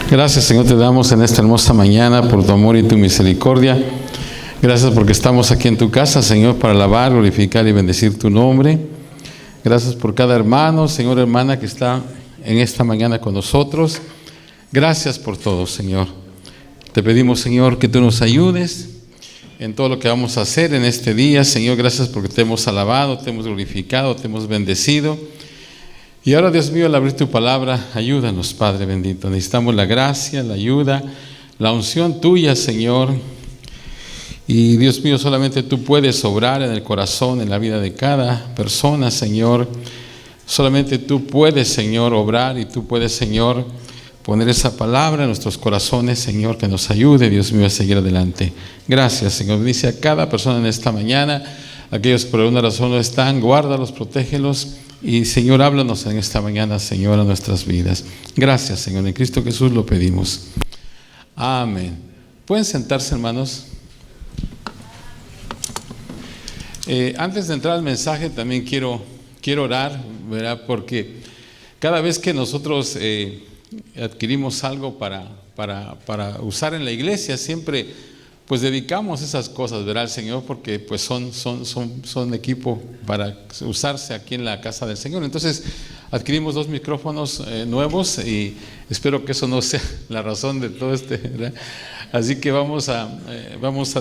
Gracias, Señor, te damos en esta hermosa mañana por tu amor y tu misericordia. Gracias porque estamos aquí en tu casa, Señor, para alabar, glorificar y bendecir tu nombre. Gracias por cada hermano, Señor, hermana que está en esta mañana con nosotros. Gracias por todo, Señor. Te pedimos, Señor, que tú nos ayudes en todo lo que vamos a hacer en este día. Señor, gracias porque te hemos alabado, te hemos glorificado, te hemos bendecido. Y ahora, Dios mío, al abrir tu palabra, ayúdanos, Padre bendito. Necesitamos la gracia, la ayuda, la unción tuya, Señor. Y Dios mío, solamente tú puedes obrar en el corazón, en la vida de cada persona, Señor. Solamente tú puedes, Señor, obrar, y tú puedes, Señor, poner esa palabra en nuestros corazones, Señor, que nos ayude, Dios mío, a seguir adelante. Gracias, Señor. Bendice a cada persona en esta mañana. Aquellos que por alguna razón no están, guárdalos, protégelos. Y Señor, háblanos en esta mañana, Señor, a nuestras vidas. Gracias, Señor, en Cristo Jesús lo pedimos. Amén. ¿Pueden sentarse, hermanos? Antes de entrar al mensaje, también quiero orar, ¿verdad? Porque cada vez que nosotros adquirimos algo para usar en la iglesia, siempre pues dedicamos esas cosas, ¿verdad? Al Señor, porque pues son equipo para usarse aquí en la casa del Señor. Entonces adquirimos 2 micrófonos nuevos, y espero que eso no sea la razón de todo ¿verdad? Así que vamos a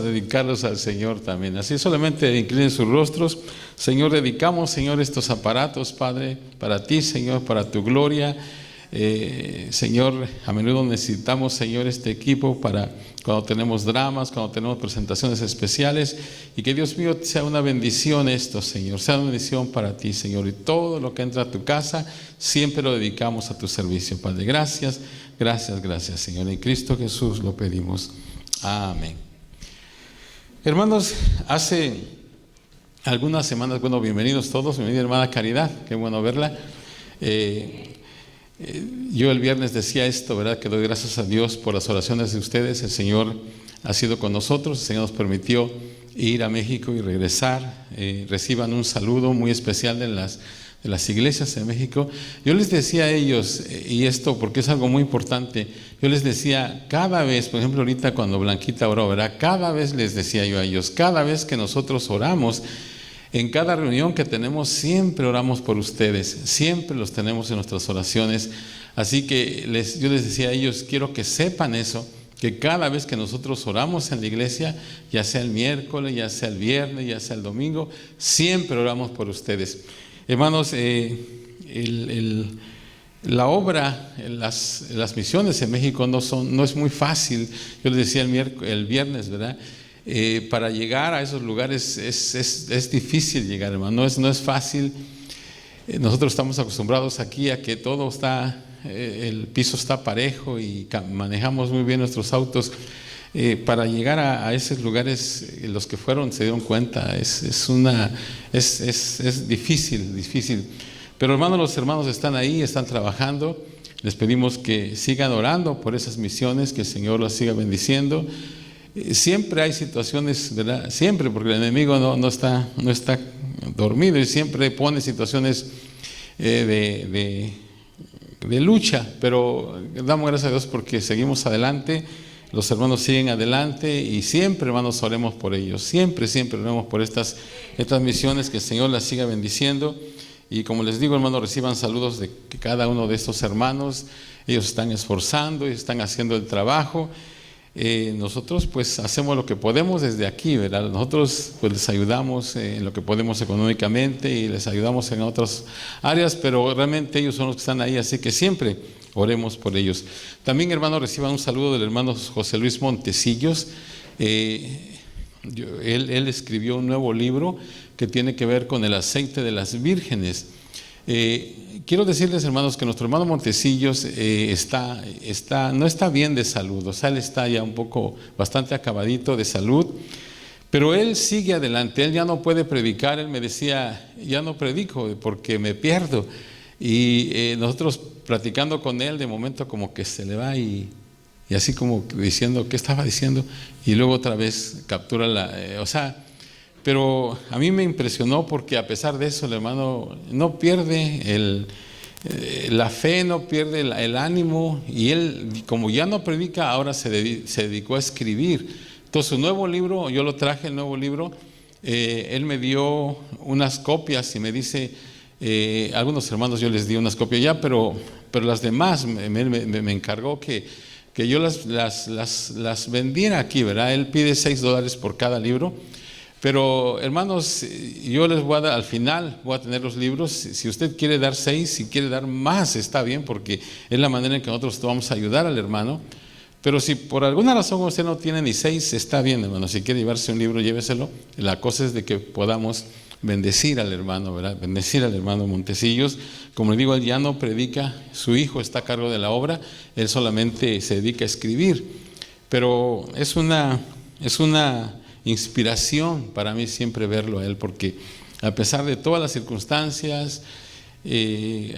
dedicarlos al Señor también. Así solamente inclinen sus rostros. Señor, dedicamos, Señor, estos aparatos, Padre, para ti, Señor, para tu gloria. Señor, a menudo necesitamos, Señor, este equipo para cuando tenemos dramas, cuando tenemos presentaciones especiales, y que Dios mío sea una bendición esto, Señor, sea una bendición para ti, Señor, y todo lo que entra a tu casa siempre lo dedicamos a tu servicio, Padre. Gracias, gracias, gracias, Señor. En Cristo Jesús lo pedimos. Amén. Hermanos, hace algunas semanas, bueno, bienvenidos todos, bienvenida hermana Caridad, qué bueno verla. Yo el viernes decía esto, ¿verdad? Que doy gracias a Dios por las oraciones de ustedes. El Señor ha sido con nosotros, el Señor nos permitió ir a México y regresar. Reciban un saludo muy especial de las iglesias en México. Yo les decía a ellos, y esto porque es algo muy importante, yo les decía cada vez, por ejemplo ahorita cuando Blanquita oró, ¿verdad? Cada vez les decía yo a ellos, cada vez que nosotros oramos, en cada reunión que tenemos, siempre oramos por ustedes, siempre los tenemos en nuestras oraciones. Así que yo les decía a ellos, quiero que sepan eso, que cada vez que nosotros oramos en la iglesia, ya sea el miércoles, ya sea el viernes, ya sea el domingo, siempre oramos por ustedes. Hermanos, la obra, las misiones en México no es muy fácil. Yo les decía el viernes, ¿verdad? Para llegar a esos lugares es difícil llegar, hermano, no es fácil. Nosotros estamos acostumbrados aquí a que todo está, el piso está parejo y manejamos muy bien nuestros autos. Para llegar a esos lugares, los que fueron se dieron cuenta, es difícil. Pero hermanos, los hermanos están ahí, están trabajando. Les pedimos que sigan orando por esas misiones, que el Señor las siga bendiciendo. Siempre hay situaciones, ¿verdad? Siempre, porque el enemigo no está dormido y siempre pone situaciones de lucha, pero damos gracias a Dios porque seguimos adelante, los hermanos siguen adelante, y siempre, hermanos, oremos por ellos, siempre oremos por estas misiones, que el Señor las siga bendiciendo. Y como les digo, hermanos, reciban saludos de cada uno de estos hermanos. Ellos están esforzando y están haciendo el trabajo. Nosotros pues hacemos lo que podemos desde aquí, ¿verdad? Nosotros pues les ayudamos en lo que podemos económicamente y les ayudamos en otras áreas, pero realmente ellos son los que están ahí, así que siempre oremos por ellos. También, hermanos, reciban un saludo del hermano José Luis Montecillos. Él escribió un nuevo libro que tiene que ver con el aceite de las vírgenes. Quiero decirles, hermanos, que nuestro hermano Montecillos no está bien de salud, o sea, él está ya bastante acabadito de salud, pero él sigue adelante. Él ya no puede predicar. Él me decía, ya no predico porque me pierdo, y nosotros platicando con él, de momento como que se le va y así como diciendo, ¿qué estaba diciendo? Y luego otra vez captura pero a mí me impresionó porque a pesar de eso el hermano no pierde la fe, no pierde el ánimo, y él, como ya no predica, ahora se dedicó a escribir. Entonces su nuevo libro, yo lo traje, el nuevo libro, él me dio unas copias y me dice, algunos hermanos yo les di unas copias ya, pero las demás me encargó que yo las vendiera aquí, ¿verdad? Él pide $6 por cada libro. Pero hermanos, yo les voy a dar, al final voy a tener los libros. Si usted quiere dar 6, si quiere dar más, está bien, porque es la manera en que nosotros vamos a ayudar al hermano. Pero si por alguna razón usted no tiene ni 6, está bien, hermano. Si quiere llevarse un libro, lléveselo. La cosa es de que podamos bendecir al hermano, ¿verdad? Bendecir al hermano Montecillos. Como le digo, él ya no predica, su hijo está a cargo de la obra, él solamente se dedica a escribir. Pero es una inspiración para mí siempre verlo a él, porque a pesar de todas las circunstancias,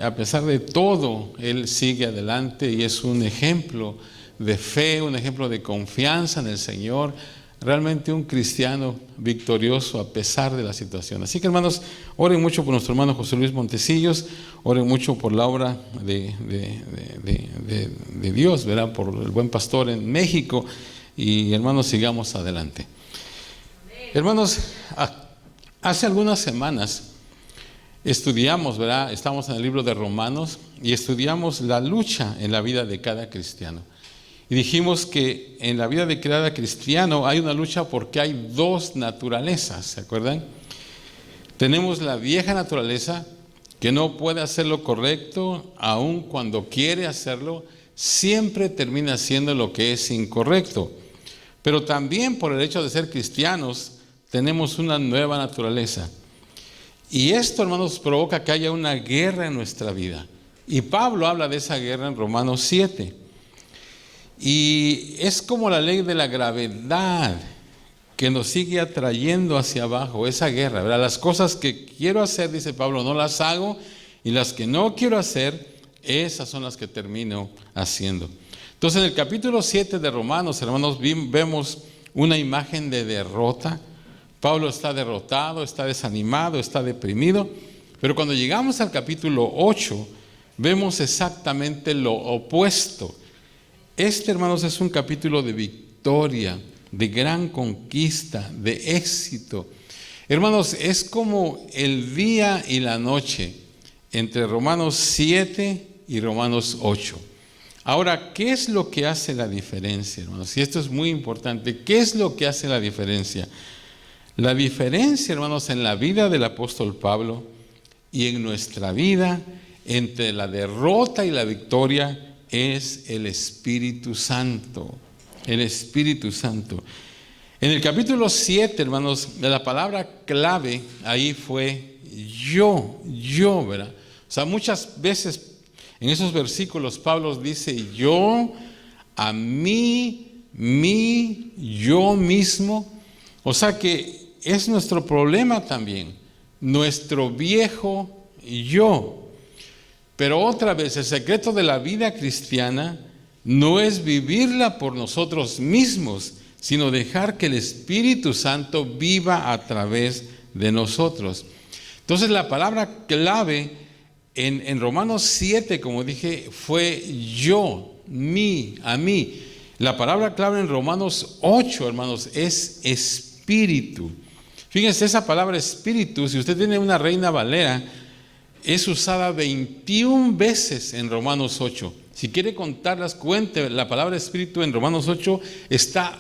a pesar de todo, él sigue adelante y es un ejemplo de fe, un ejemplo de confianza en el Señor, realmente un cristiano victorioso a pesar de la situación. Así que hermanos, oren mucho por nuestro hermano José Luis Montecillos, oren mucho por la obra de Dios, ¿verdad? Por el buen pastor en México, y hermanos, sigamos adelante. Hermanos, hace algunas semanas estudiamos, ¿verdad? Estamos en el libro de Romanos y estudiamos la lucha en la vida de cada cristiano. Y dijimos que en la vida de cada cristiano hay una lucha porque hay dos naturalezas, ¿se acuerdan? Tenemos la vieja naturaleza que no puede hacer lo correcto, aun cuando quiere hacerlo, siempre termina haciendo lo que es incorrecto. Pero también por el hecho de ser cristianos, tenemos una nueva naturaleza. Y esto, hermanos, provoca que haya una guerra en nuestra vida. Y Pablo habla de esa guerra en Romanos 7. Y es como la ley de la gravedad que nos sigue atrayendo hacia abajo, esa guerra, ¿verdad? Las cosas que quiero hacer, dice Pablo, no las hago, y las que no quiero hacer, esas son las que termino haciendo. Entonces, en el capítulo 7 de Romanos, hermanos, vemos una imagen de derrota. Pablo está derrotado, está desanimado, está deprimido, pero cuando llegamos al capítulo 8, vemos exactamente lo opuesto. Este, hermanos, es un capítulo de victoria, de gran conquista, de éxito. Hermanos, es como el día y la noche entre Romanos 7 y Romanos 8. Ahora, ¿qué es lo que hace la diferencia, hermanos? Y esto es muy importante. ¿Qué es lo que hace la diferencia? La diferencia, hermanos, en la vida del apóstol Pablo y en nuestra vida, entre la derrota y la victoria, es el Espíritu Santo. El Espíritu Santo. En el capítulo 7, hermanos, la palabra clave ahí fue yo, ¿verdad? O sea, muchas veces en esos versículos Pablo dice yo, a mí, yo mismo. O sea que es nuestro problema también, nuestro viejo yo. Pero otra vez, el secreto de la vida cristiana no es vivirla por nosotros mismos, sino dejar que el Espíritu Santo viva a través de nosotros. Entonces la palabra clave en Romanos 7, como dije, fue yo, a mí. La palabra clave en Romanos 8, hermanos, es espíritu. Fíjense, esa palabra espíritu, si usted tiene una Reina Valera, es usada 21 veces en Romanos 8. Si quiere contarlas, cuente. La palabra espíritu en Romanos 8 está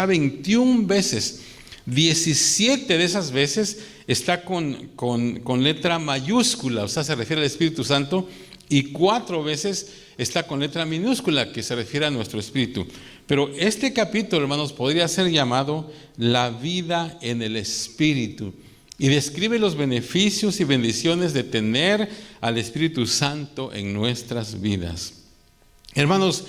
21 veces. 17 de esas veces está con letra mayúscula, o sea, se refiere al Espíritu Santo, y 4 veces está con letra minúscula, que se refiere a nuestro espíritu. Pero este capítulo, hermanos, podría ser llamado la vida en el Espíritu, y describe los beneficios y bendiciones de tener al Espíritu Santo en nuestras vidas. Hermanos,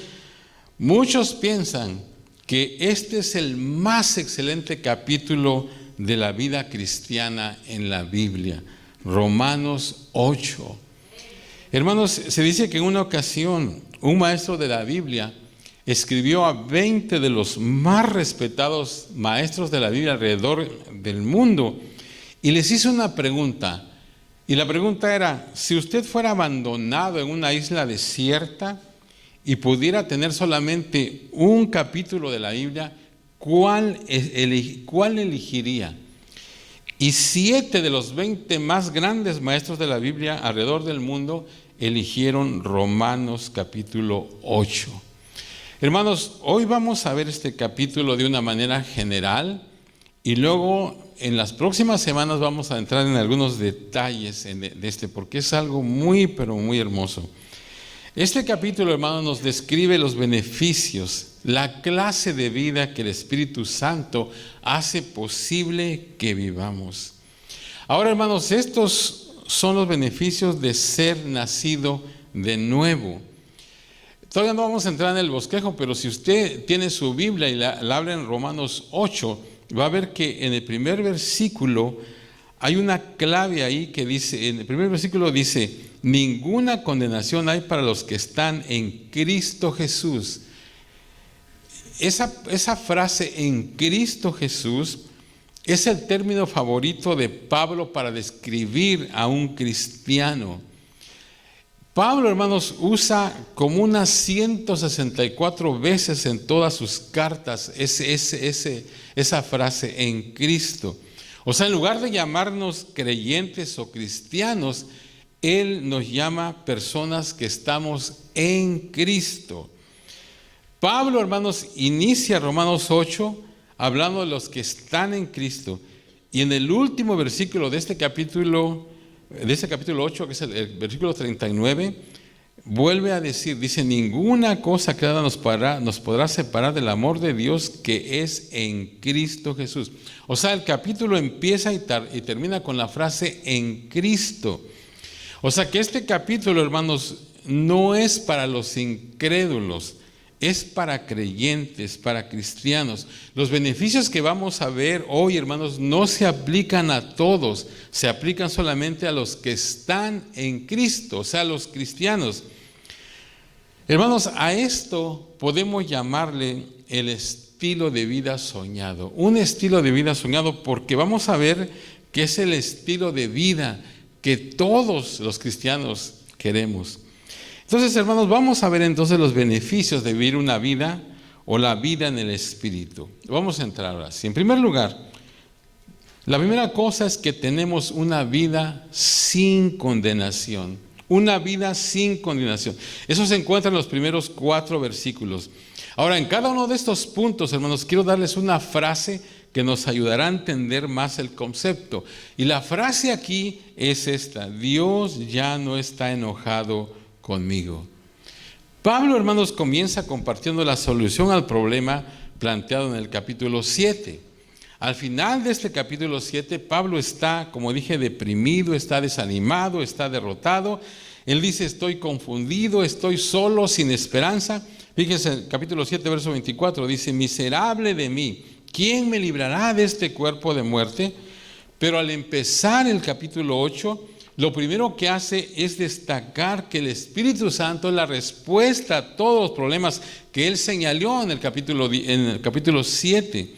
muchos piensan que este es el más excelente capítulo de la vida cristiana en la Biblia, Romanos 8. Hermanos, se dice que en una ocasión un maestro de la Biblia escribió a 20 de los más respetados maestros de la Biblia alrededor del mundo y les hizo una pregunta: Y la pregunta era, si usted fuera abandonado en una isla desierta y pudiera tener solamente un capítulo de la Biblia, ¿cuál elegiría? Y 7 de los 20 más grandes maestros de la Biblia alrededor del mundo eligieron Romanos capítulo 8. Hermanos, hoy vamos a ver este capítulo de una manera general y luego en las próximas semanas vamos a entrar en algunos detalles de este, porque es algo muy, pero muy hermoso. Este capítulo, hermanos, nos describe los beneficios, la clase de vida que el Espíritu Santo hace posible que vivamos. Ahora, hermanos, estos son los beneficios de ser nacido de nuevo. Todavía no vamos a entrar en el bosquejo, pero si usted tiene su Biblia y la habla en Romanos 8, va a ver que en el primer versículo hay una clave ahí que dice, en el primer versículo dice, ninguna condenación hay para los que están en Cristo Jesús. Esa frase, en Cristo Jesús, es el término favorito de Pablo para describir a un cristiano. Pablo, hermanos, usa como unas 164 veces en todas sus cartas esa frase, en Cristo. O sea, en lugar de llamarnos creyentes o cristianos, Él nos llama personas que estamos en Cristo. Pablo, hermanos, inicia Romanos 8 hablando de los que están en Cristo. Y en el último versículo de este capítulo 8, que es el versículo 39, vuelve a decir, dice, ninguna cosa creada nos podrá separar del amor de Dios que es en Cristo Jesús. O sea, el capítulo empieza y termina con la frase en Cristo. O sea que este capítulo, hermanos, no es para los incrédulos, es para creyentes, para cristianos. Los beneficios que vamos a ver hoy, hermanos, no se aplican a todos, se aplican solamente a los que están en Cristo, o sea, a los cristianos. Hermanos, a esto podemos llamarle el estilo de vida soñado. Un estilo de vida soñado porque vamos a ver que es el estilo de vida que todos los cristianos queremos. Entonces, hermanos, vamos a ver entonces los beneficios de vivir una vida o la vida en el Espíritu. Vamos a entrar ahora. En primer lugar, la primera cosa es que tenemos una vida sin condenación. Una vida sin condenación. Eso se encuentra en los primeros 4 versículos. Ahora, en cada uno de estos puntos, hermanos, quiero darles una frase que nos ayudará a entender más el concepto. Y la frase aquí es esta: Dios ya no está enojado conmigo. Pablo, hermanos, comienza compartiendo la solución al problema planteado en el capítulo 7. Al final de este capítulo 7, Pablo está, como dije, deprimido, está desanimado, está derrotado. Él dice, estoy confundido, estoy solo, sin esperanza. Fíjense, el capítulo 7, verso 24, dice, miserable de mí, ¿quién me librará de este cuerpo de muerte? Pero al empezar el capítulo 8, lo primero que hace es destacar que el Espíritu Santo es la respuesta a todos los problemas que él señaló en el capítulo 7.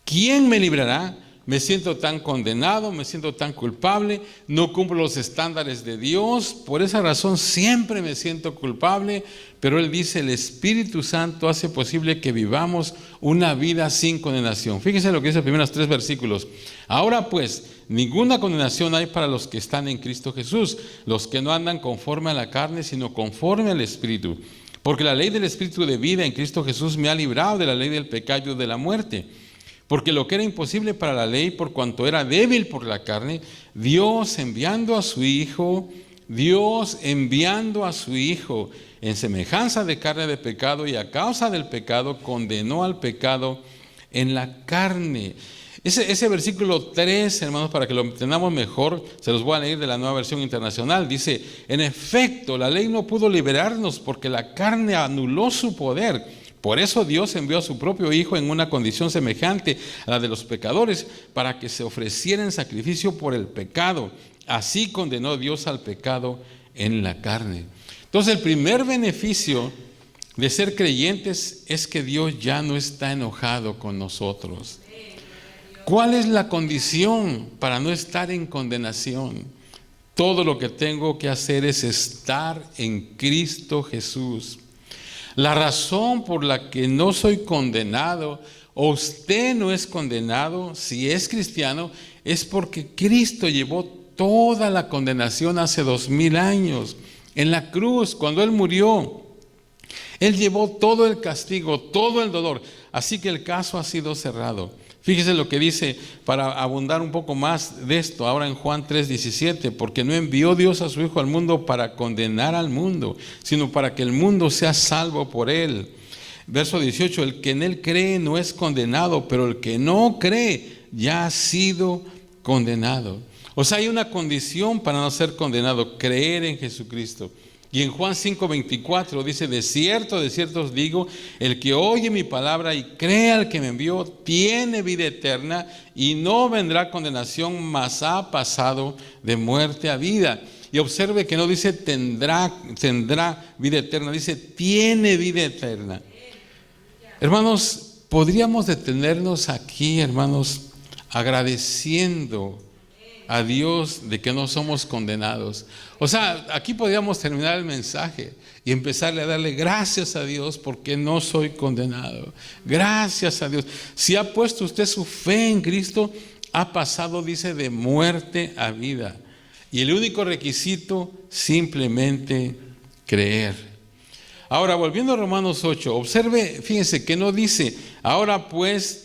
¿Quién me librará? Me siento tan condenado, me siento tan culpable, no cumplo los estándares de Dios, por esa razón siempre me siento culpable, pero él dice, el Espíritu Santo hace posible que vivamos una vida sin condenación. Fíjense lo que dice los primeros 3 versículos. Ahora pues, ninguna condenación hay para los que están en Cristo Jesús, los que no andan conforme a la carne, sino conforme al Espíritu. Porque la ley del Espíritu de vida en Cristo Jesús me ha librado de la ley del pecado y de la muerte. Porque lo que era imposible para la ley, por cuanto era débil por la carne, Dios enviando a su Hijo en semejanza de carne de pecado y a causa del pecado, condenó al pecado en la carne. Ese versículo 3, hermanos, para que lo entendamos mejor, se los voy a leer de la Nueva Versión Internacional. Dice, en efecto, la ley no pudo liberarnos porque la carne anuló su poder. Por eso Dios envió a su propio Hijo en una condición semejante a la de los pecadores, para que se ofreciera en sacrificio por el pecado. Así condenó Dios al pecado en la carne. Entonces, el primer beneficio de ser creyentes es que Dios ya no está enojado con nosotros. ¿Cuál es la condición para no estar en condenación? Todo lo que tengo que hacer es estar en Cristo Jesús. La razón por la que no soy condenado, o usted no es condenado, si es cristiano, es porque Cristo llevó toda la condenación hace 2000 años. En la cruz, cuando Él murió, Él llevó todo el castigo, todo el dolor. Así que el caso ha sido cerrado. Fíjese lo que dice, para abundar un poco más de esto, ahora en Juan 3:17, porque no envió Dios a su Hijo al mundo para condenar al mundo, sino para que el mundo sea salvo por Él. Verso 18, el que en Él cree no es condenado, pero el que no cree ya ha sido condenado. O sea, hay una condición para no ser condenado, creer en Jesucristo. Y en Juan 5:24 dice, de cierto os digo, el que oye mi palabra y cree al que me envió, tiene vida eterna y no vendrá condenación, mas ha pasado de muerte a vida. Y observe que no dice tendrá vida eterna, dice tiene vida eterna. Hermanos, podríamos detenernos aquí, hermanos, agradeciendo a Dios de que no somos condenados. O sea, aquí podríamos terminar el mensaje y empezarle a darle gracias a Dios porque no soy condenado. Gracias a Dios. Si ha puesto usted su fe en Cristo, ha pasado, dice, de muerte a vida. Y el único requisito, simplemente creer. Ahora, volviendo a Romanos 8, observe, fíjense que no dice, ahora pues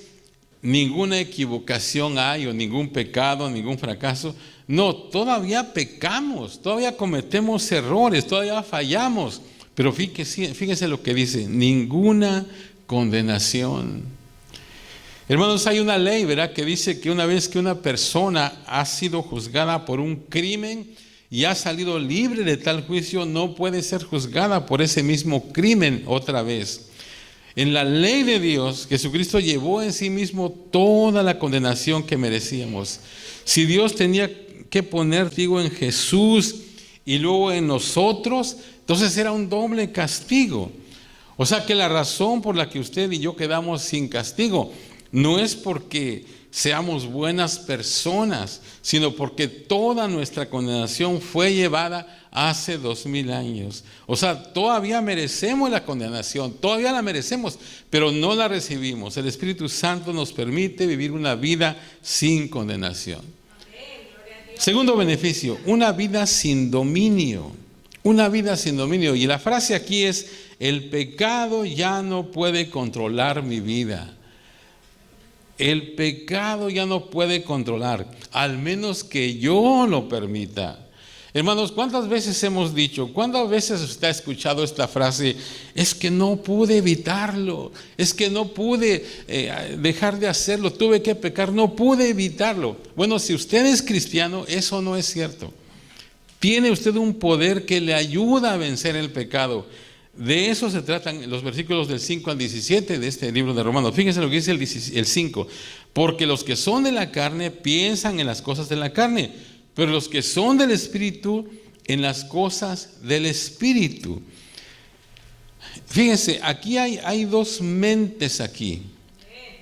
ninguna equivocación hay o ningún pecado, ningún fracaso. No, todavía pecamos, todavía cometemos errores, todavía fallamos. Pero fíjese lo que dice, ninguna condenación. Hermanos, hay una ley, ¿verdad?, que dice que una vez que una persona ha sido juzgada por un crimen y ha salido libre de tal juicio, no puede ser juzgada por ese mismo crimen otra vez. En la ley de Dios, Jesucristo llevó en sí mismo toda la condenación que merecíamos. Si Dios tenía que poner castigo en Jesús y luego en nosotros, entonces era un doble castigo. O sea que la razón por la que usted y yo quedamos sin castigo no es porque seamos buenas personas, sino porque toda nuestra condenación fue llevada hace 2000 años. O sea, todavía merecemos la condenación, todavía la merecemos, pero no la recibimos. El Espíritu Santo nos permite vivir una vida sin condenación. Segundo beneficio, una vida sin dominio. Una vida sin dominio. Y la frase aquí es, el pecado ya no puede controlar mi vida. El pecado ya no puede controlar, al menos que yo lo permita. Hermanos, ¿cuántas veces hemos dicho, cuántas veces usted ha escuchado esta frase? Es que no pude evitarlo, es que no pude dejar de hacerlo, tuve que pecar, no pude evitarlo. Bueno, si usted es cristiano, eso no es cierto. Tiene usted un poder que le ayuda a vencer el pecado. De eso se tratan los versículos del 5 al 17 de este libro de Romanos. Fíjense lo que dice el 5. Porque los que son de la carne piensan en las cosas de la carne, pero los que son del Espíritu en las cosas del Espíritu. Fíjense, aquí hay dos mentes aquí.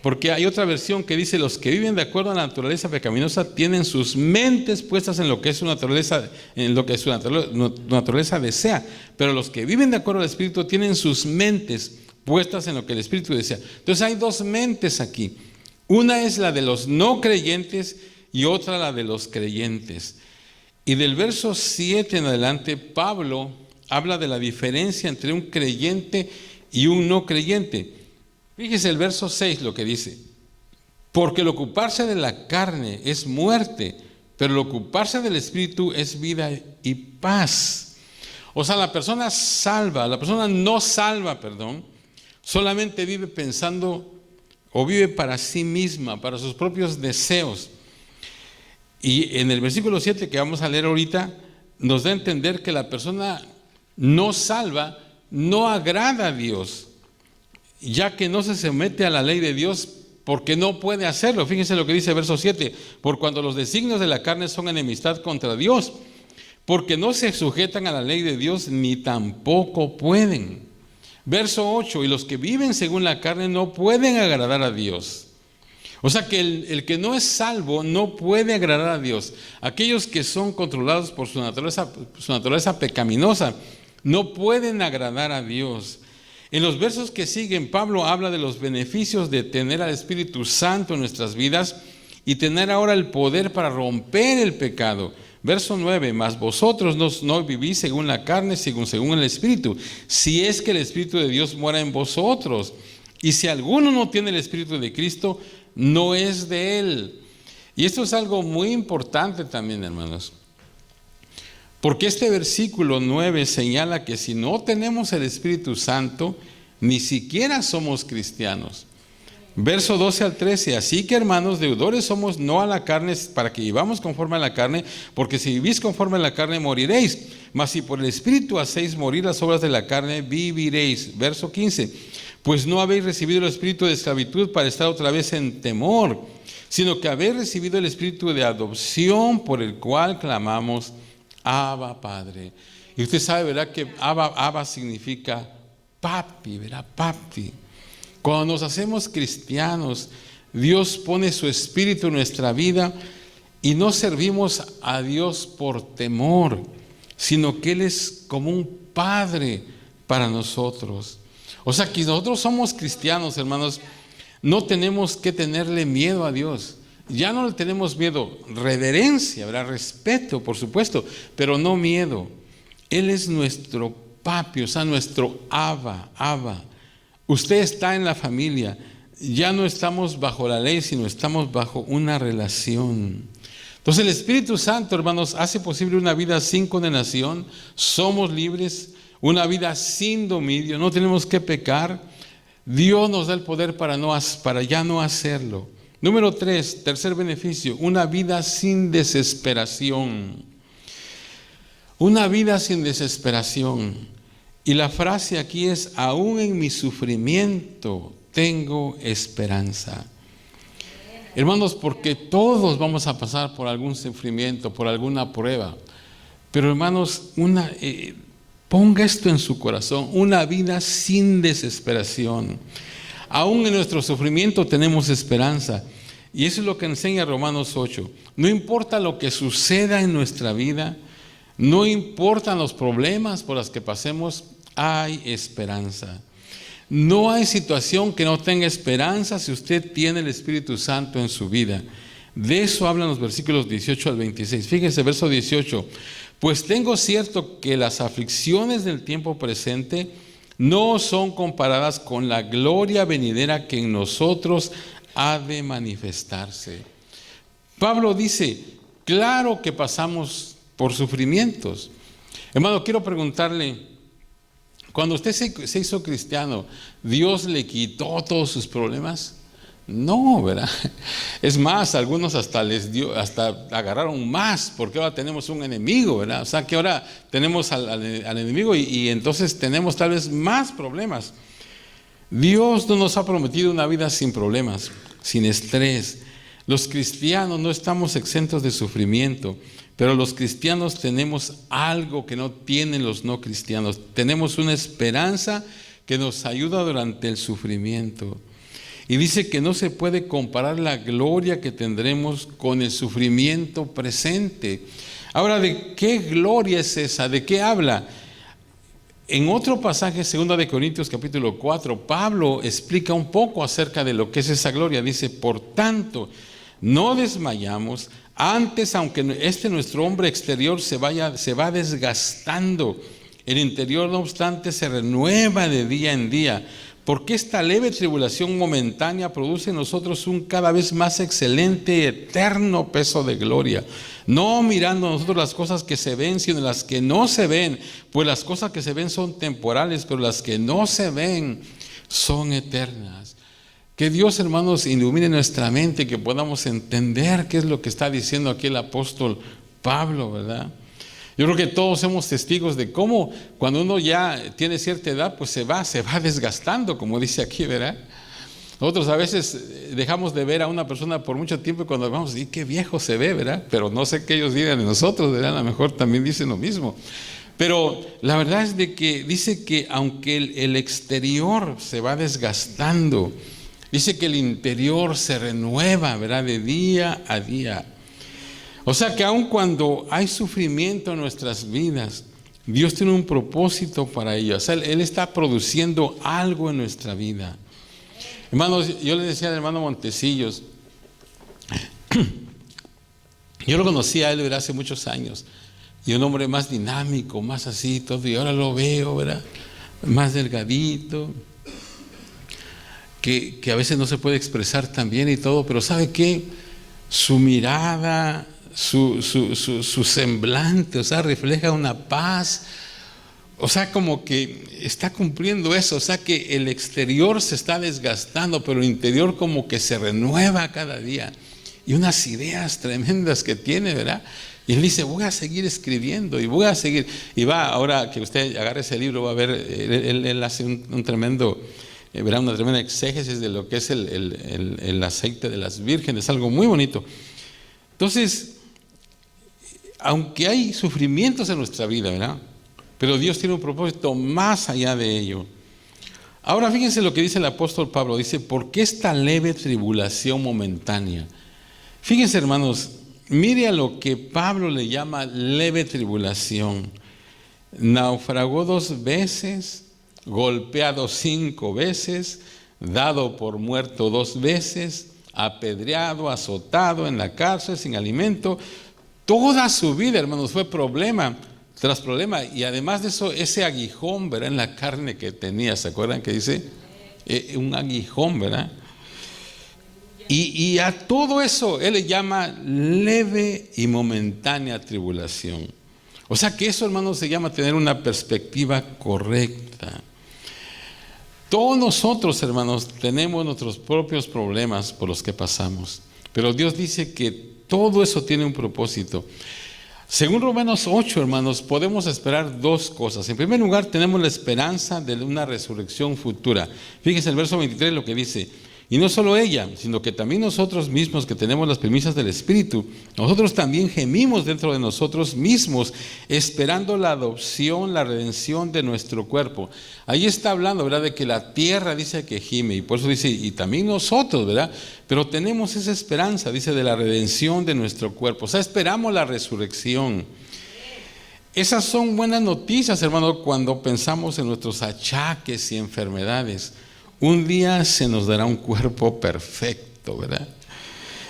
Porque hay otra versión que dice, los que viven de acuerdo a la naturaleza pecaminosa tienen sus mentes puestas en lo que es su naturaleza, en lo que su naturaleza desea. Pero los que viven de acuerdo al Espíritu tienen sus mentes puestas en lo que el Espíritu desea. Entonces hay dos mentes aquí. Una es la de los no creyentes y otra la de los creyentes. Y del verso 7 en adelante, Pablo habla de la diferencia entre un creyente y un no creyente. Fíjese el verso 6 lo que dice, porque el ocuparse de la carne es muerte, pero el ocuparse del Espíritu es vida y paz. O sea, la persona no salva, solamente vive pensando o vive para sí misma, para sus propios deseos. Y en el versículo 7 que vamos a leer ahorita, nos da a entender que la persona no salva, no agrada a Dios, ya que no se somete a la ley de Dios porque no puede hacerlo. Fíjense lo que dice el verso 7, por cuando los designios de la carne son enemistad contra Dios, porque no se sujetan a la ley de Dios ni tampoco pueden. Verso 8, y los que viven según la carne no pueden agradar a Dios. O sea que el que no es salvo no puede agradar a Dios. Aquellos que son controlados por su naturaleza pecaminosa no pueden agradar a Dios. En los versos que siguen, Pablo habla de los beneficios de tener al Espíritu Santo en nuestras vidas y tener ahora el poder para romper el pecado. Verso 9, mas vosotros no vivís según la carne, según el Espíritu, si es que el Espíritu de Dios mora en vosotros. Y si alguno no tiene el Espíritu de Cristo, no es de Él. Y esto es algo muy importante también, hermanos. Porque este versículo 9 señala que si no tenemos el Espíritu Santo, ni siquiera somos cristianos. Verso 12 al 13, así que hermanos, deudores somos no a la carne para que vivamos conforme a la carne, porque si vivís conforme a la carne moriréis, mas si por el Espíritu hacéis morir las obras de la carne, viviréis. Verso 15, pues no habéis recibido el espíritu de esclavitud para estar otra vez en temor, sino que habéis recibido el espíritu de adopción por el cual clamamos, Abba, Padre. Y usted sabe, ¿verdad? Que Abba significa papi, ¿verdad? Papi. Cuando nos hacemos cristianos, Dios pone su espíritu en nuestra vida y no servimos a Dios por temor, sino que Él es como un padre para nosotros. O sea, que nosotros somos cristianos, hermanos, no tenemos que tenerle miedo a Dios. Ya no le tenemos miedo, reverencia, ¿verdad? Respeto, por supuesto, pero no miedo. Él es nuestro papi, o sea, nuestro Abba. Usted está en la familia, ya no estamos bajo la ley, sino estamos bajo una relación. Entonces el Espíritu Santo, hermanos, hace posible una vida sin condenación, somos libres, una vida sin dominio, no tenemos que pecar. Dios nos da el poder para ya no hacerlo. Número 3, tercer beneficio, una vida sin desesperación. Una vida sin desesperación. Y la frase aquí es, aún en mi sufrimiento tengo esperanza. Hermanos, porque todos vamos a pasar por algún sufrimiento, por alguna prueba. Pero hermanos, ponga esto en su corazón, una vida sin desesperación. Aún en nuestro sufrimiento tenemos esperanza. Y eso es lo que enseña Romanos 8. No importa lo que suceda en nuestra vida, no importan los problemas por los que pasemos, hay esperanza. No hay situación que no tenga esperanza si usted tiene el Espíritu Santo en su vida. De eso hablan los versículos 18 al 26. Fíjense, verso 18. Pues tengo cierto que las aflicciones del tiempo presente no son comparadas con la gloria venidera que en nosotros ha de manifestarse. Pablo dice, claro que pasamos por sufrimientos. Hermano, quiero preguntarle, cuando usted se hizo cristiano, ¿Dios le quitó todos sus problemas? No, ¿verdad? Es más, algunos hasta agarraron más, porque ahora tenemos un enemigo, ¿verdad? O sea, que ahora tenemos al enemigo y entonces tenemos tal vez más problemas. Dios no nos ha prometido una vida sin problemas, sin estrés. Los cristianos no estamos exentos de sufrimiento, pero los cristianos tenemos algo que no tienen los no cristianos. Tenemos una esperanza que nos ayuda durante el sufrimiento. Y dice que no se puede comparar la gloria que tendremos con el sufrimiento presente. Ahora, ¿de qué gloria es esa? ¿De qué habla? En otro pasaje, 2 de Corintios capítulo 4, Pablo explica un poco acerca de lo que es esa gloria. Dice, por tanto, no desmayamos, antes, aunque nuestro hombre exterior se va desgastando, el interior, no obstante, se renueva de día en día, porque esta leve tribulación momentánea produce en nosotros un cada vez más excelente y eterno peso de gloria. No mirando nosotros las cosas que se ven, sino las que no se ven, pues las cosas que se ven son temporales, pero las que no se ven son eternas. Que Dios, hermanos, ilumine nuestra mente, que podamos entender qué es lo que está diciendo aquí el apóstol Pablo, ¿verdad? Yo creo que todos somos testigos de cómo cuando uno ya tiene cierta edad, pues se va desgastando, como dice aquí, ¿verdad? Nosotros a veces dejamos de ver a una persona por mucho tiempo y cuando vamos, y qué viejo se ve, ¿verdad? Pero no sé qué ellos digan de nosotros, ¿verdad? A lo mejor también dicen lo mismo. Pero la verdad es de que dice que aunque el exterior se va desgastando, Dice que el interior se renueva, ¿verdad? De día a día. O sea que aun cuando hay sufrimiento en nuestras vidas, Dios tiene un propósito para ello. O sea, Él está produciendo algo en nuestra vida. Hermanos, yo le decía al hermano Montecillos, yo lo conocí a él, ¿verdad? Hace muchos años. Y un hombre más dinámico, más así, todo. Y ahora lo veo, ¿verdad? Más delgadito. Que a veces no se puede expresar tan bien y todo. Pero ¿sabe qué? Su mirada, su semblante, o sea, refleja una paz. O sea, como que está cumpliendo eso. O sea, que el exterior se está desgastando, pero el interior como que se renueva cada día. Y unas ideas tremendas que tiene, ¿verdad? Y él dice, voy a seguir escribiendo y voy a seguir. Y va, ahora que usted agarre ese libro, va a ver, él hace un tremendo, verá, una tremenda exégesis de lo que es el aceite de las vírgenes, algo muy bonito. Entonces, aunque hay sufrimientos en nuestra vida, ¿verdad? Pero Dios tiene un propósito más allá de ello. Ahora fíjense lo que dice el apóstol Pablo, dice, ¿por qué esta leve tribulación momentánea? Fíjense, hermanos, mire a lo que Pablo le llama leve tribulación. Naufragó 2 veces, golpeado 5 veces, dado por muerto 2 veces, apedreado, azotado en la cárcel, sin alimento. Toda su vida, hermanos, fue problema tras problema. Y además de eso, ese aguijón, ¿verdad? En la carne que tenía, ¿se acuerdan que dice? Un aguijón, ¿verdad? Y a todo eso él le llama leve y momentánea tribulación. O sea que eso, hermanos, se llama tener una perspectiva correcta. Todos nosotros, hermanos, tenemos nuestros propios problemas por los que pasamos. Pero Dios dice que todo eso tiene un propósito. Según Romanos 8, hermanos, podemos esperar 2 cosas. En primer lugar, tenemos la esperanza de una resurrección futura. Fíjense el verso 23 lo que dice. Y no solo ella, sino que también nosotros mismos que tenemos las premisas del Espíritu, nosotros también gemimos dentro de nosotros mismos, esperando la adopción, la redención de nuestro cuerpo. Ahí está hablando, ¿verdad?, de que la tierra dice que gime, y por eso dice, y también nosotros, ¿verdad? Pero tenemos esa esperanza, dice, de la redención de nuestro cuerpo. O sea, esperamos la resurrección. Esas son buenas noticias, hermano, cuando pensamos en nuestros achaques y enfermedades. Un día se nos dará un cuerpo perfecto, ¿verdad?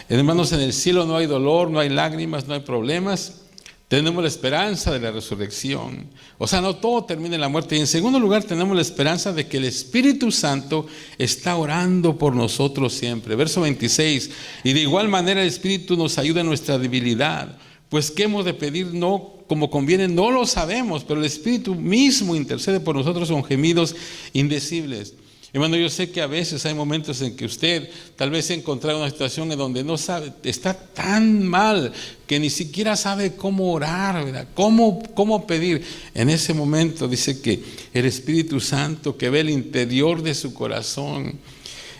Hermanos, en el cielo no hay dolor, no hay lágrimas, no hay problemas. Tenemos la esperanza de la resurrección. O sea, no todo termina en la muerte. Y en segundo lugar, tenemos la esperanza de que el Espíritu Santo está orando por nosotros siempre. Verso 26. Y de igual manera el Espíritu nos ayuda en nuestra debilidad. Pues qué hemos de pedir no como conviene, no lo sabemos, pero el Espíritu mismo intercede por nosotros con gemidos indecibles. Hermano, yo sé que a veces hay momentos en que usted tal vez se ha encontrado en una situación en donde no sabe, está tan mal que ni siquiera sabe cómo orar, ¿verdad? ¿Cómo pedir? En ese momento dice que el Espíritu Santo que ve el interior de su corazón,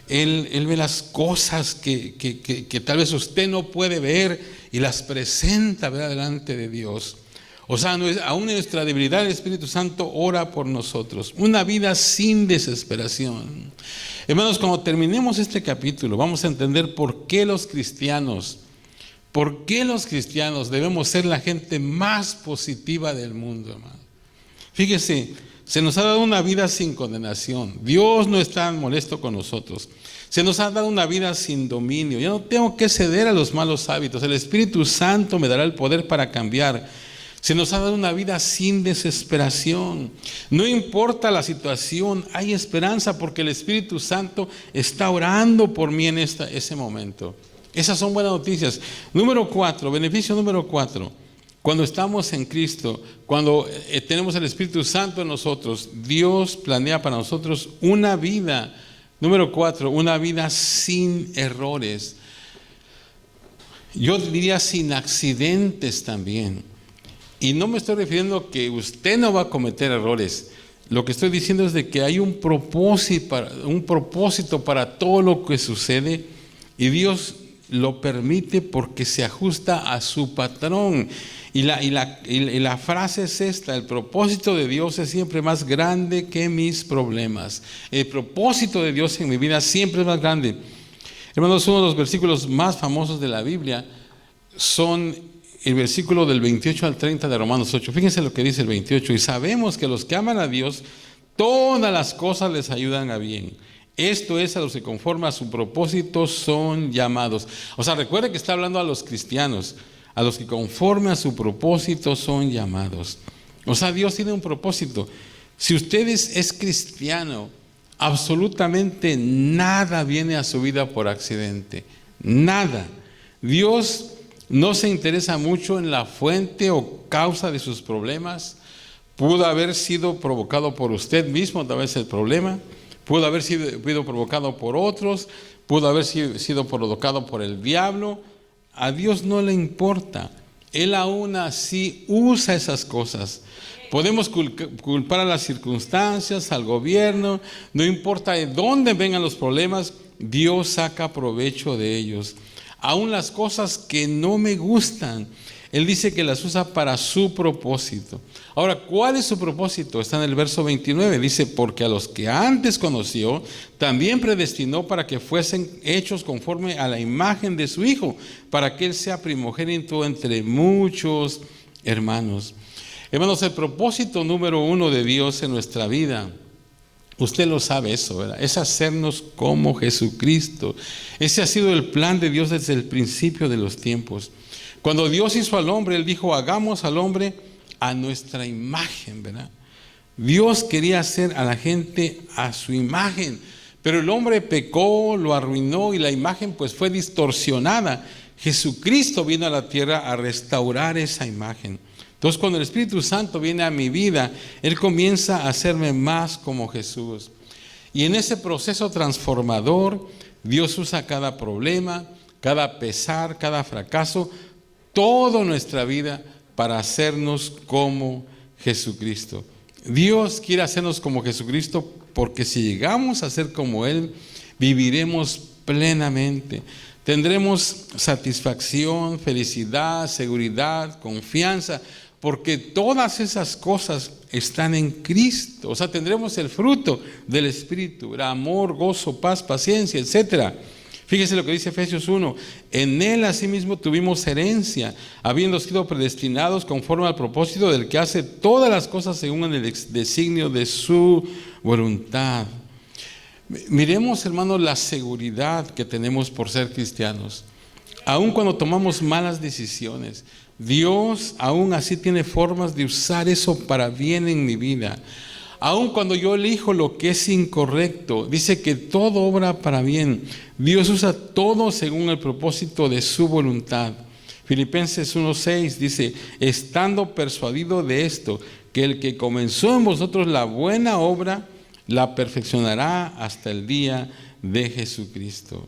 Él ve las cosas que tal vez usted no puede ver y las presenta, ¿verdad?, delante de Dios. O sea, aún en nuestra debilidad el Espíritu Santo ora por nosotros. Una vida sin desesperación. Hermanos, cuando terminemos este capítulo vamos a entender por qué los cristianos debemos ser la gente más positiva del mundo, hermano. Fíjese, se nos ha dado una vida sin condenación. Dios no está molesto con nosotros. Se nos ha dado una vida sin dominio. Yo no tengo que ceder a los malos hábitos. El Espíritu Santo me dará el poder para cambiar. Se nos ha dado una vida sin desesperación. No importa la situación, hay esperanza porque el Espíritu Santo está orando por mí en ese momento. Esas son buenas noticias. Número 4, beneficio número 4. Cuando estamos en Cristo, cuando tenemos el Espíritu Santo en nosotros, Dios planea para nosotros una vida. Número 4, una vida sin errores. Yo diría sin accidentes también. Y no me estoy refiriendo a que usted no va a cometer errores. Lo que estoy diciendo es de que hay un propósito para todo lo que sucede. Y Dios lo permite porque se ajusta a su patrón. Y la frase es esta: el propósito de Dios es siempre más grande que mis problemas. El propósito de Dios en mi vida siempre es más grande. Hermanos, uno de los versículos más famosos de la Biblia son el versículo del 28 al 30 de Romanos 8. Fíjense lo que dice el 28: y sabemos que los que aman a Dios, todas las cosas les ayudan a bien. Esto es, a los que conforme a su propósito son llamados. O sea, recuerde que está hablando a los cristianos, a los que conforme a su propósito son llamados. O sea, Dios tiene un propósito. Si usted es cristiano, absolutamente nada viene a su vida por accidente. Nada. Dios no se interesa mucho en la fuente o causa de sus problemas. Pudo haber sido provocado por usted mismo, tal vez el problema. Pudo haber sido provocado por otros. Pudo haber sido provocado por el diablo. A Dios no le importa. Él aún así usa esas cosas. Podemos culpar a las circunstancias, al gobierno, no importa de dónde vengan los problemas, Dios saca provecho de ellos. Aún las cosas que no me gustan, Él dice que las usa para su propósito. Ahora, ¿cuál es su propósito? Está en el verso 29, dice: porque a los que antes conoció, también predestinó para que fuesen hechos conforme a la imagen de su Hijo, para que Él sea primogénito entre muchos hermanos. Hermanos, el propósito número uno de Dios en nuestra vida, usted lo sabe eso, ¿verdad? Es hacernos como Jesucristo. Ese ha sido el plan de Dios desde el principio de los tiempos. Cuando Dios hizo al hombre, Él dijo: hagamos al hombre a nuestra imagen, ¿verdad? Dios quería hacer a la gente a su imagen, pero el hombre pecó, lo arruinó y la imagen pues fue distorsionada. Jesucristo vino a la tierra a restaurar esa imagen. Entonces, cuando el Espíritu Santo viene a mi vida, Él comienza a hacerme más como Jesús. Y en ese proceso transformador, Dios usa cada problema, cada pesar, cada fracaso, toda nuestra vida para hacernos como Jesucristo. Dios quiere hacernos como Jesucristo porque si llegamos a ser como Él, viviremos plenamente. Tendremos satisfacción, felicidad, seguridad, confianza, porque todas esas cosas están en Cristo. O sea, tendremos el fruto del Espíritu: el amor, gozo, paz, paciencia, etc. Fíjese lo que dice Efesios 1: en Él asimismo tuvimos herencia, habiendo sido predestinados conforme al propósito del que hace todas las cosas según el designio de su voluntad. Miremos, hermanos, la seguridad que tenemos por ser cristianos. Aun cuando tomamos malas decisiones, Dios aún así tiene formas de usar eso para bien en mi vida. Aun cuando yo elijo lo que es incorrecto, dice que todo obra para bien. Dios usa todo según el propósito de su voluntad. Filipenses 1:6 dice: estando persuadido de esto, que el que comenzó en vosotros la buena obra, la perfeccionará hasta el día de Jesucristo.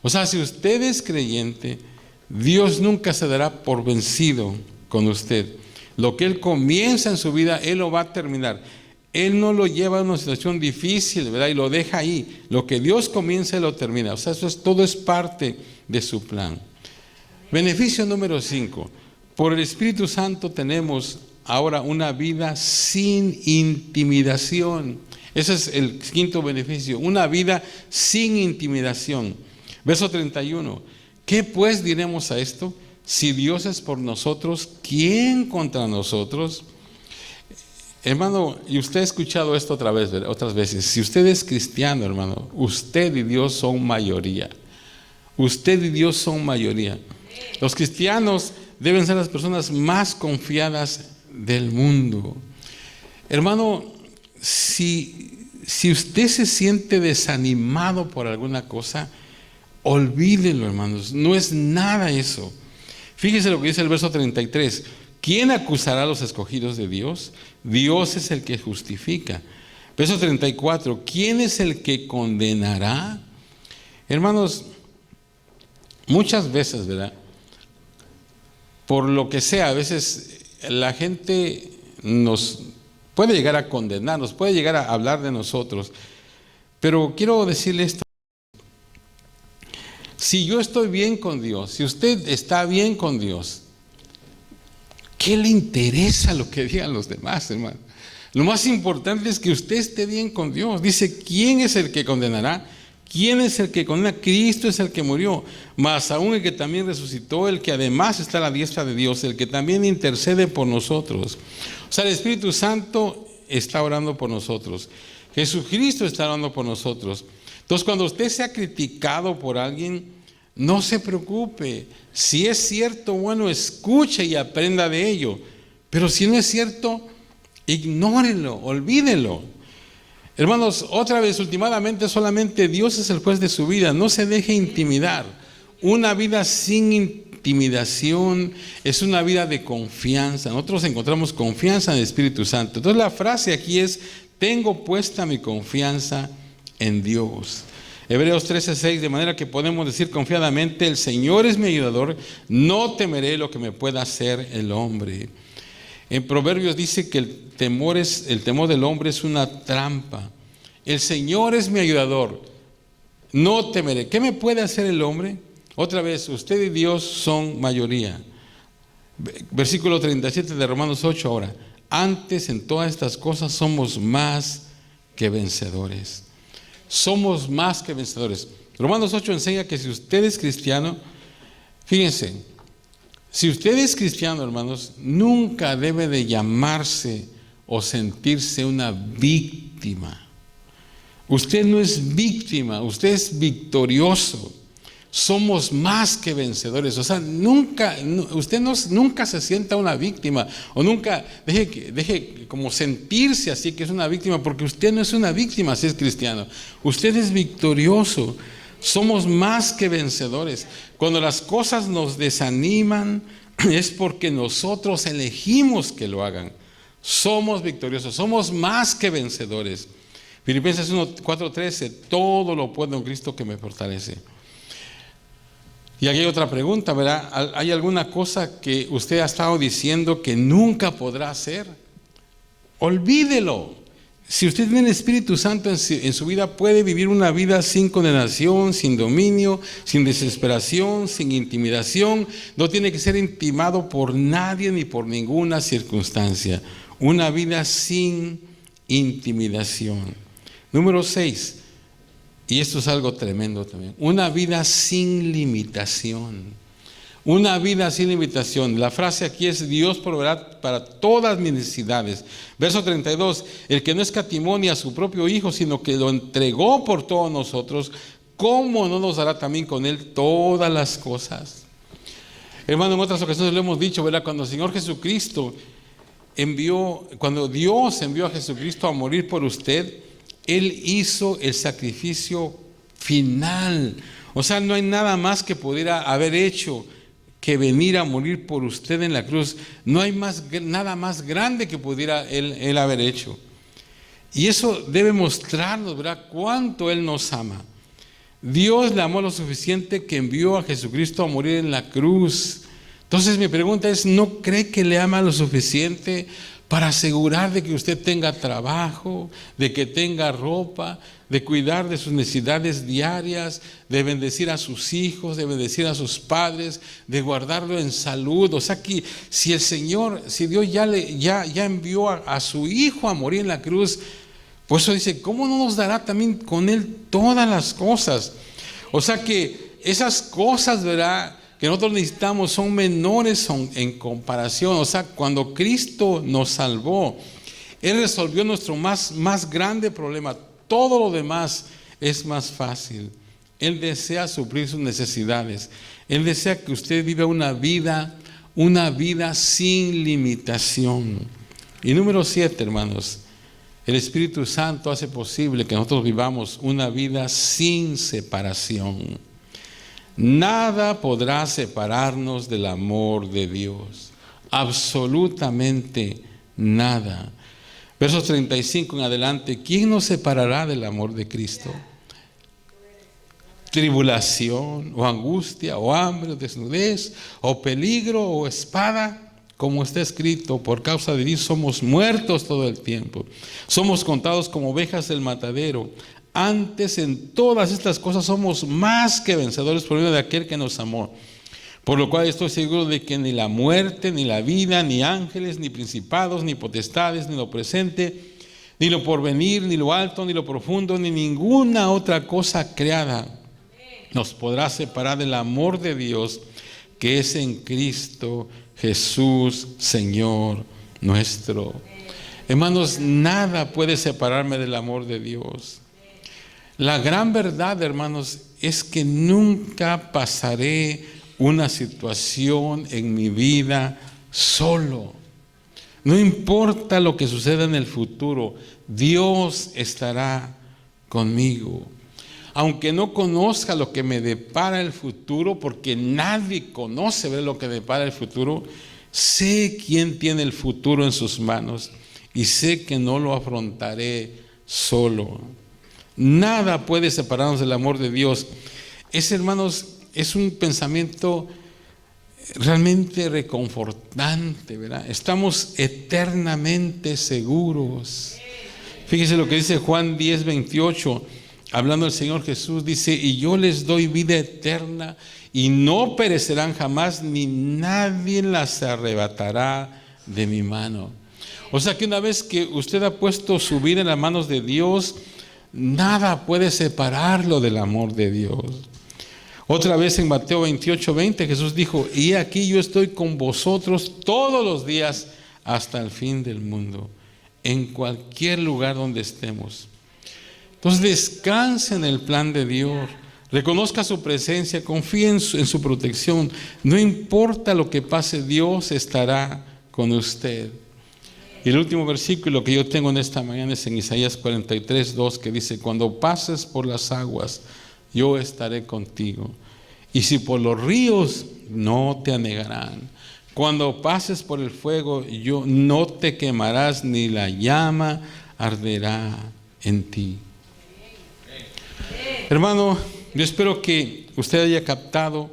O sea, si usted es creyente, Dios nunca se dará por vencido con usted. Lo que Él comienza en su vida, Él lo va a terminar. Él no lo lleva a una situación difícil, ¿verdad? Y lo deja ahí. Lo que Dios comienza, Él lo termina. O sea, todo es parte de su plan. Beneficio número 5. Por el Espíritu Santo tenemos ahora una vida sin intimidación. Ese es el quinto beneficio, una vida sin intimidación. Verso 31. ¿Qué pues diremos a esto? Si Dios es por nosotros, ¿quién contra nosotros? Hermano, y usted ha escuchado esto otras veces. Si usted es cristiano, hermano, usted y Dios son mayoría. Usted y Dios son mayoría. Los cristianos deben ser las personas más confiadas del mundo. Hermano, si usted se siente desanimado por alguna cosa, olvídelo, hermanos. No es nada eso. Fíjese lo que dice el verso 33. ¿Quién acusará a los escogidos de Dios? Dios es el que justifica. Verso 34. ¿Quién es el que condenará? Hermanos, muchas veces, ¿verdad? Por lo que sea, a veces la gente nos puede llegar a condenarnos, puede llegar a hablar de nosotros. Pero quiero decirle esto. Si yo estoy bien con Dios, si usted está bien con Dios, ¿qué le interesa lo que digan los demás, hermano? Lo más importante es que usted esté bien con Dios. Dice, ¿quién es el que condenará? ¿Quién es el que condena? Cristo es el que murió, mas aún el que también resucitó, el que además está a la diestra de Dios, el que también intercede por nosotros. O sea, el Espíritu Santo está orando por nosotros. Jesucristo está orando por nosotros. Entonces, cuando usted sea criticado por alguien, no se preocupe. Si es cierto, bueno, escuche y aprenda de ello. Pero si no es cierto, ignórelo, olvídelo. Hermanos, otra vez, últimamente, solamente Dios es el juez de su vida. No se deje intimidar. Una vida sin intimidación es una vida de confianza. Nosotros encontramos confianza en el Espíritu Santo. Entonces la frase aquí es, tengo puesta mi confianza en Dios. Hebreos 13:6, de manera que podemos decir confiadamente, el Señor es mi ayudador, no temeré lo que me pueda hacer el hombre. En Proverbios dice que el temor del hombre es una trampa. El Señor es mi ayudador, no temeré. ¿Qué me puede hacer el hombre? Otra vez, usted y Dios son mayoría. Versículo 37 de Romanos 8 ahora. Antes en todas estas cosas somos más que vencedores. Somos más que vencedores. Romanos 8 enseña que si usted es cristiano, fíjense, si usted es cristiano, hermanos, nunca debe de llamarse o sentirse una víctima. Usted no es víctima, usted es victorioso. Somos más que vencedores. O sea, usted nunca se sienta una víctima, o nunca deje como sentirse así que es una víctima, porque usted no es una víctima si es cristiano. Usted es victorioso. Somos más que vencedores. Cuando las cosas nos desaniman, es porque nosotros elegimos que lo hagan. Somos victoriosos, somos más que vencedores. Filipenses 1:4-13, todo lo puedo en Cristo que me fortalece. Y aquí hay otra pregunta, ¿verdad? ¿Hay alguna cosa que usted ha estado diciendo que nunca podrá hacer? Olvídelo. Si usted tiene el Espíritu Santo en su vida, puede vivir una vida sin condenación, sin dominio, sin desesperación, sin intimidación. No tiene que ser intimado por nadie ni por ninguna circunstancia. Una vida sin intimidación. Número 6. Y esto es algo tremendo también. Una vida sin limitación. Una vida sin limitación. La frase aquí es, Dios proveerá para todas mis necesidades. Verso 32, el que no escatimó ni a su propio Hijo, sino que lo entregó por todos nosotros, ¿cómo no nos dará también con Él todas las cosas? Hermano, en otras ocasiones lo hemos dicho, ¿verdad? Cuando el Señor Jesucristo cuando Dios envió a Jesucristo a morir por usted, Él hizo el sacrificio final. O sea, no hay nada más que pudiera haber hecho que venir a morir por usted en la cruz. No hay nada más grande que pudiera él haber hecho. Y eso debe mostrarnos, ¿verdad?, cuánto Él nos ama. Dios le amó lo suficiente que envió a Jesucristo a morir en la cruz. Entonces mi pregunta es, ¿no cree que le ama lo suficiente para asegurar de que usted tenga trabajo, de que tenga ropa, de cuidar de sus necesidades diarias, de bendecir a sus hijos, de bendecir a sus padres, de guardarlo en salud? O sea que si Dios ya envió a su Hijo a morir en la cruz, pues eso dice, ¿cómo no nos dará también con Él todas las cosas? O sea que esas cosas, ¿verdad?, que nosotros necesitamos son menores en comparación. O sea, cuando Cristo nos salvó, Él resolvió nuestro más grande problema. Todo lo demás es más fácil. Él desea suplir sus necesidades. Él desea que usted viva una vida sin limitación. Y número 7, hermanos, el Espíritu Santo hace posible que nosotros vivamos una vida sin separación. Nada podrá separarnos del amor de Dios. Absolutamente nada. Versos 35 en adelante. ¿Quién nos separará del amor de Cristo? Tribulación, o angustia, o hambre, o desnudez, o peligro, o espada. Como está escrito, por causa de Dios somos muertos todo el tiempo. Somos contados como ovejas del matadero. Antes, en todas estas cosas somos más que vencedores por medio de aquel que nos amó. Por lo cual estoy seguro de que ni la muerte, ni la vida, ni ángeles, ni principados, ni potestades, ni lo presente, ni lo porvenir, ni lo alto, ni lo profundo, ni ninguna otra cosa creada nos podrá separar del amor de Dios que es en Cristo Jesús, Señor nuestro. Hermanos, nada puede separarme del amor de Dios. La gran verdad, hermanos, es que nunca pasaré una situación en mi vida solo. No importa lo que suceda en el futuro, Dios estará conmigo. Aunque no conozca lo que me depara el futuro, porque nadie conoce lo que depara el futuro, sé quién tiene el futuro en sus manos y sé que no lo afrontaré solo. Nada puede separarnos del amor de Dios. Hermanos, es un pensamiento realmente reconfortante, ¿verdad? Estamos eternamente seguros. Fíjese lo que dice Juan 10:28, hablando el Señor Jesús, dice: y yo les doy vida eterna y no perecerán jamás, ni nadie las arrebatará de mi mano. O sea que una vez que usted ha puesto su vida en las manos de Dios, nada puede separarlo del amor de Dios. Otra vez en Mateo 28:20 Jesús dijo: y aquí yo estoy con vosotros todos los días hasta el fin del mundo, en cualquier lugar donde estemos. Entonces descanse en el plan de Dios, reconozca su presencia, confíe en su protección. No importa lo que pase, Dios estará con usted. Y el último versículo que yo tengo en esta mañana es en Isaías 43:2, que dice: cuando pases por las aguas, yo estaré contigo, y si por los ríos, no te anegarán. Cuando pases por el fuego, yo no te quemarás, ni la llama arderá en ti. Hermano, yo espero que usted haya captado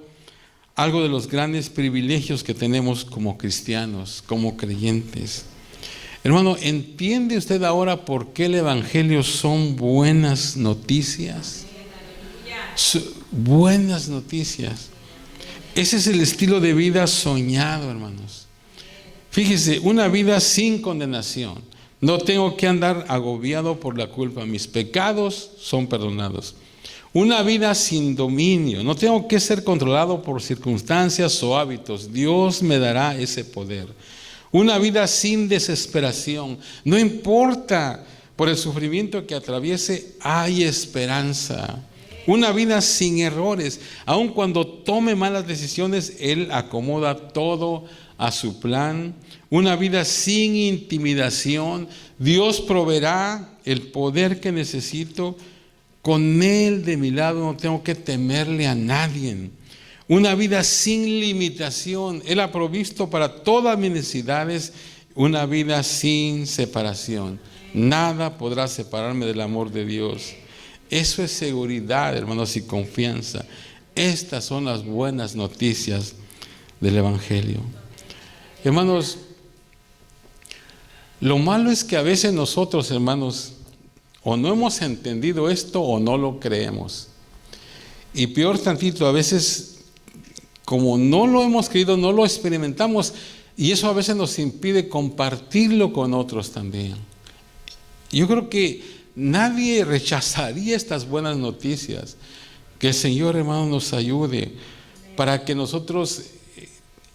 algo de los grandes privilegios que tenemos como cristianos, como creyentes. Hermano, ¿entiende usted ahora por qué el Evangelio son buenas noticias? Buenas noticias. Ese es el estilo de vida soñado, hermanos. Fíjese, una vida sin condenación. No tengo que andar agobiado por la culpa. Mis pecados son perdonados. Una vida sin dominio. No tengo que ser controlado por circunstancias o hábitos. Dios me dará ese poder. Una vida sin desesperación. No importa por el sufrimiento que atraviese, hay esperanza. Una vida sin errores. Aun cuando tome malas decisiones, Él acomoda todo a su plan. Una vida sin intimidación. Dios proveerá el poder que necesito. Con Él de mi lado no tengo que temerle a nadie. Una vida sin limitación. Él ha provisto para todas mis necesidades. Una vida sin separación. Nada podrá separarme del amor de Dios. Eso es seguridad, hermanos, y confianza. Estas son las buenas noticias del Evangelio. Hermanos, lo malo es que a veces nosotros, hermanos, o no hemos entendido esto o no lo creemos. Y peor tantito, a veces, como no lo hemos creído, no lo experimentamos, y eso a veces nos impide compartirlo con otros también. Yo creo que nadie rechazaría estas buenas noticias. Que el Señor, hermano, nos ayude para que nosotros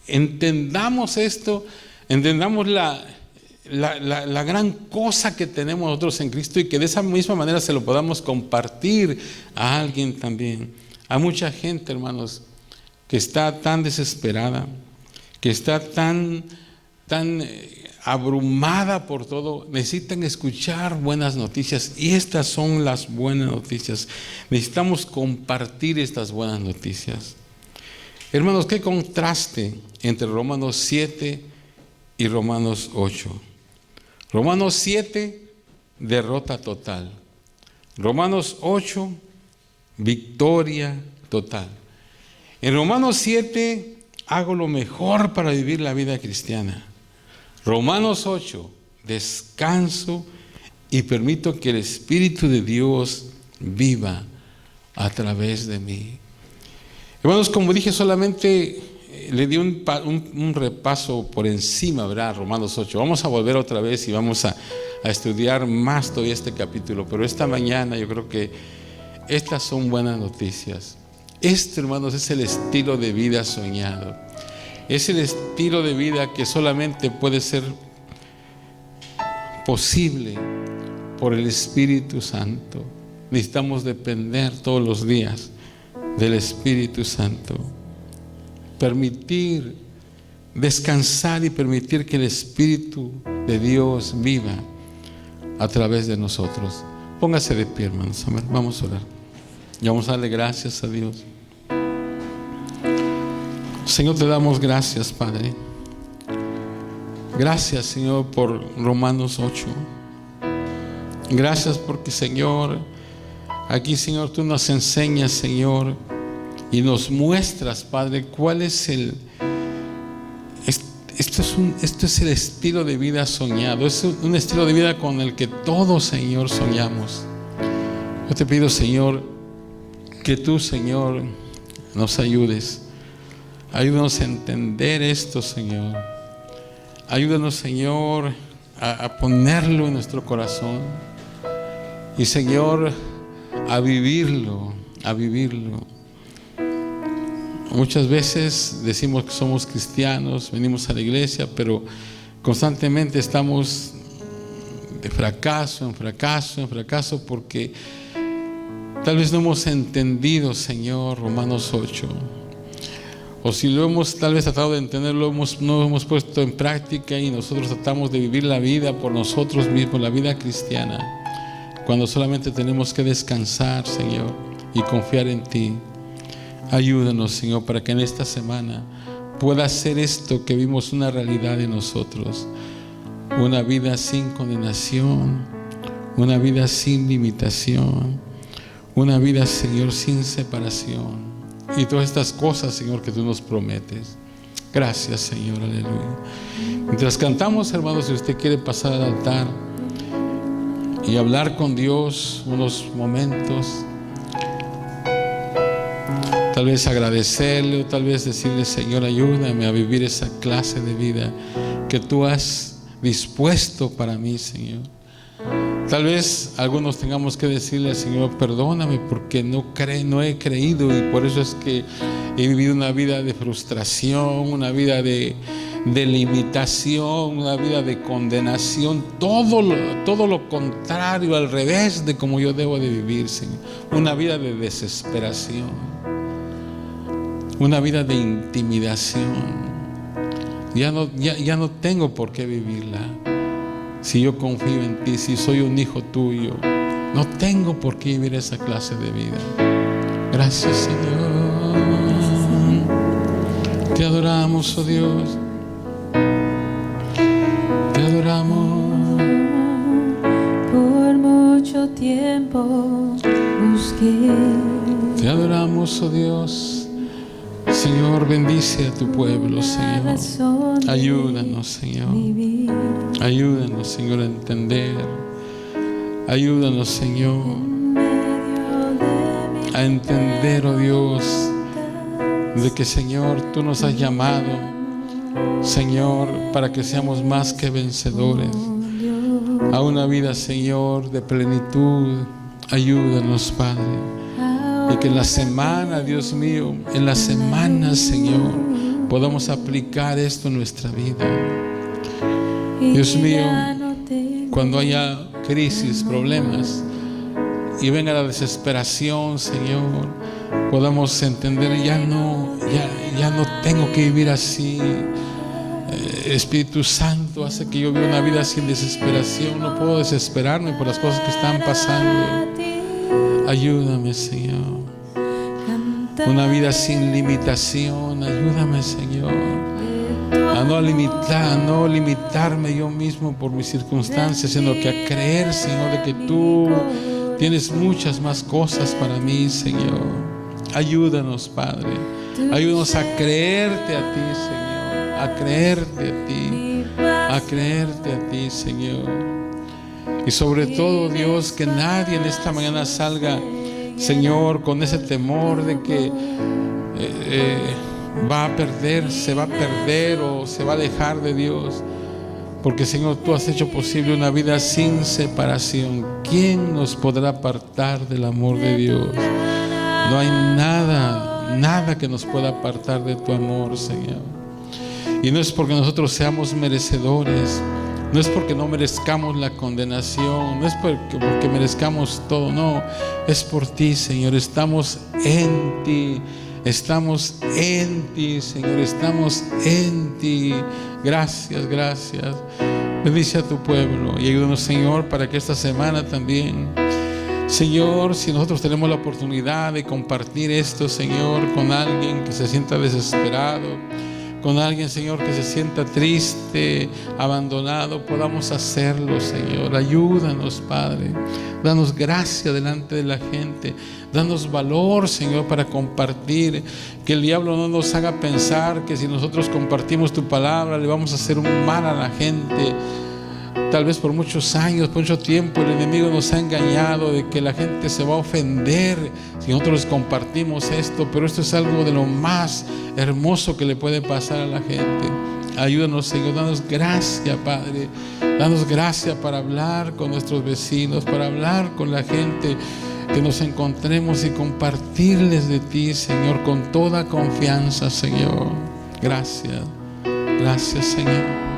entendamos esto, entendamos la gran cosa que tenemos nosotros en Cristo, y que de esa misma manera se lo podamos compartir a alguien también. Hay mucha gente, hermanos, que está tan desesperada, que está tan abrumada por todo. Necesitan escuchar buenas noticias, y estas son las buenas noticias. Necesitamos compartir estas buenas noticias. Hermanos, qué contraste entre Romanos 7 y Romanos 8. Romanos 7, derrota total. Romanos 8, victoria total. En Romanos 7, hago lo mejor para vivir la vida cristiana. Romanos 8, descanso y permito que el Espíritu de Dios viva a través de mí. Hermanos, como dije, solamente le di un repaso por encima, ¿verdad? Romanos 8. Vamos a volver otra vez y vamos a estudiar más todo este capítulo. Pero esta mañana yo creo que estas son buenas noticias. Este, hermanos, es el estilo de vida soñado. Es el estilo de vida que solamente puede ser posible por el Espíritu Santo. Necesitamos depender todos los días del Espíritu Santo. Permitir, descansar y permitir que el Espíritu de Dios viva a través de nosotros. Póngase de pie, hermanos. Vamos a orar. Y vamos a darle gracias a Dios. Señor, te damos gracias, Padre. Gracias, Señor, por Romanos 8. Gracias porque, Señor, aquí, Señor, tú nos enseñas, Señor, y nos muestras, Padre, cuál es esto es el estilo de vida soñado. Es un estilo de vida con el que todos, Señor, soñamos. Yo te pido, Señor, que tú, Señor, nos ayudes. Ayúdanos a entender esto, Señor. Ayúdanos, Señor, a ponerlo en nuestro corazón. Y, Señor, a vivirlo, a vivirlo. Muchas veces decimos que somos cristianos, venimos a la iglesia, pero constantemente estamos de fracaso en fracaso en fracaso porque tal vez no hemos entendido, Señor, Romanos 8. O si lo hemos tal vez tratado de entenderlo, no lo hemos puesto en práctica y nosotros tratamos de vivir la vida por nosotros mismos, la vida cristiana, cuando solamente tenemos que descansar, Señor, y confiar en ti. Ayúdanos, Señor, para que en esta semana pueda ser esto que vimos una realidad en nosotros. Una vida sin condenación, una vida sin limitación, una vida, Señor, sin separación. Y todas estas cosas, Señor, que tú nos prometes. Gracias, Señor, aleluya. Mientras cantamos, hermanos, si usted quiere pasar al altar y hablar con Dios unos momentos, tal vez agradecerle o tal vez decirle: Señor, ayúdame a vivir esa clase de vida que tú has dispuesto para mí, Señor. Tal vez algunos tengamos que decirle: Señor, perdóname porque no he creído, y por eso es que he vivido una vida de frustración, una vida de limitación, una vida de condenación, todo lo contrario, al revés de como yo debo de vivir, Señor. Una vida de desesperación, una vida de intimidación. Ya no tengo por qué vivirla. Si yo confío en ti, si soy un hijo tuyo, no tengo por qué vivir esa clase de vida. Gracias, Señor. Te adoramos, oh Dios. Te adoramos. Por mucho tiempo busqué. Te adoramos, oh Dios. Señor, bendice a tu pueblo, Señor. Ayúdanos, Señor. Ayúdanos, Señor, a entender. Ayúdanos, Señor, a entender, oh Dios, de que, Señor, tú nos has llamado, Señor, para que seamos más que vencedores a una vida, Señor, de plenitud. Ayúdanos, Padre. Y que en la semana, Dios mío, en la semana, Señor, podamos aplicar esto en nuestra vida. Dios mío, cuando haya crisis, problemas y venga la desesperación, Señor, podamos entender: ya no tengo que vivir así. Espíritu Santo hace que yo viva una vida sin desesperación. No puedo desesperarme por las cosas que están pasando. Ayúdame, Señor. Una vida sin limitación. Ayúdame, Señor, a no limitarme yo mismo por mis circunstancias, sino que a creer, Señor, de que tú tienes muchas más cosas para mí, Señor. Ayúdanos, Padre. Ayúdanos a creerte a ti, Señor. A creerte a ti. A creerte a ti, Señor. Y sobre todo, Dios, que nadie en esta mañana salga, Señor, con ese temor de que va a perder, se va a perder o se va a alejar de Dios. Porque, Señor, tú has hecho posible una vida sin separación. ¿Quién nos podrá apartar del amor de Dios? No hay nada que nos pueda apartar de tu amor, Señor. Y no es porque nosotros seamos merecedores, no es porque no merezcamos la condenación, no es porque merezcamos todo, no, es por ti, Señor. Estamos en ti, Señor, estamos en ti. Gracias, gracias. Bendice a tu pueblo y ayúdanos, Señor, para que esta semana también, Señor, si nosotros tenemos la oportunidad de compartir esto, Señor, con alguien que se sienta desesperado, con alguien, Señor, que se sienta triste, abandonado, podamos hacerlo, Señor. Ayúdanos, Padre. Danos gracia delante de la gente. Danos valor, Señor, para compartir. Que el diablo no nos haga pensar que si nosotros compartimos tu palabra le vamos a hacer un mal a la gente. Tal vez por muchos años, por mucho tiempo, el enemigo nos ha engañado de que la gente se va a ofender si nosotros compartimos esto, pero esto es algo de lo más hermoso que le puede pasar a la gente. Ayúdanos, Señor, danos gracia, Padre. Danos gracia para hablar con nuestros vecinos, para hablar con la gente que nos encontremos y compartirles de ti, Señor, con toda confianza, Señor. Gracias, gracias, Señor.